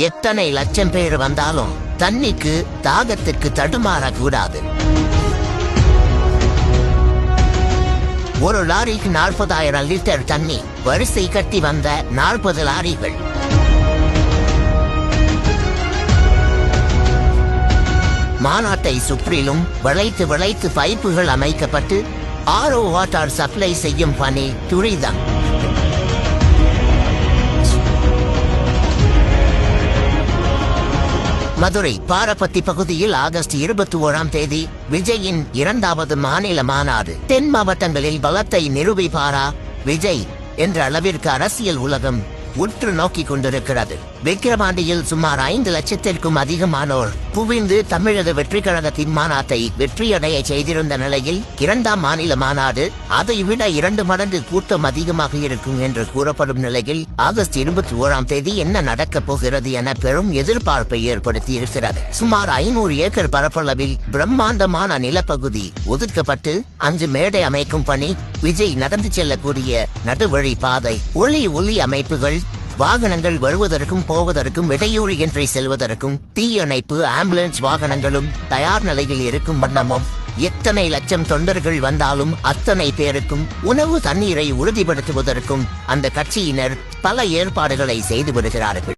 எத்தனை லட்சம் பேர் வந்தாலும் தண்ணிக்கு தாகத்துக்கு தடுமாறக்கூடாது. ஒரு லாரிக்கு 40,000 லிட்டர் தண்ணி வரிசை கட்டி வந்த 40 லாரிகள். மாநாட்டை சுற்றிலும் வளைத்து வளைத்து பைப்புகள் அமைக்கப்பட்டு ஆரோ வாட்டர் சப்ளை செய்யும் பணி துரிதம். மதுரை பாரபத்தி பகுதியில் ஆகஸ்ட் 21 விஜயின் 2வது மாநில மாநாடு. தென் மாவட்டங்களில் பலத்தை நிரூபிப்பாரா விஜய் என்ற அளவிற்கு அரசியல் உலகம் உற்று நோக்கிக் கொண்டிருக்கிறது. விக்கிரவாண்டியில் சுமார் 5 லட்சத்திற்கும் அதிகமானோர் குவிந்து தமிழக வெற்றி கழகத்தின் மாநாட்டை வெற்றியடைய செய்திருந்த நிலையில் 2ஆம் மாநில மாநாடு அதைவிட 2 மடங்கு கூட்டம் அதிகமாக இருக்கும் என்று கூறப்படும் நிலையில் ஆகஸ்ட் 21 என்ன நடக்கப் போகிறது என பெரும் எதிர்பார்ப்பை ஏற்படுத்தி இருக்கிறது. சுமார் 500 ஏக்கர் பரப்பளவில் பிரம்மாண்டமான நிலப்பகுதி ஒதுக்கப்பட்டு அங்கு மேடை அமைக்கும் பணி, விஜய் நடந்து செல்லக்கூடிய நடுவழி பாதை, ஒளி அமைப்புகள், வாகனங்கள் வருவதற்கும் போவதற்கும் இடையூறு இன்றி செல்வதற்கும் தீயணைப்பு ஆம்புலன்ஸ் வாகனங்களும் தயார் நிலையில் இருக்கும் வண்ணமும் எத்தனை லட்சம் தொண்டர்கள் வந்தாலும் அத்தனை பேருக்கும் உணவு தண்ணீரை உறுதிப்படுத்துவதற்கும் அந்த கட்சியினர் பல ஏற்பாடுகளை செய்து வருகிறார்கள்.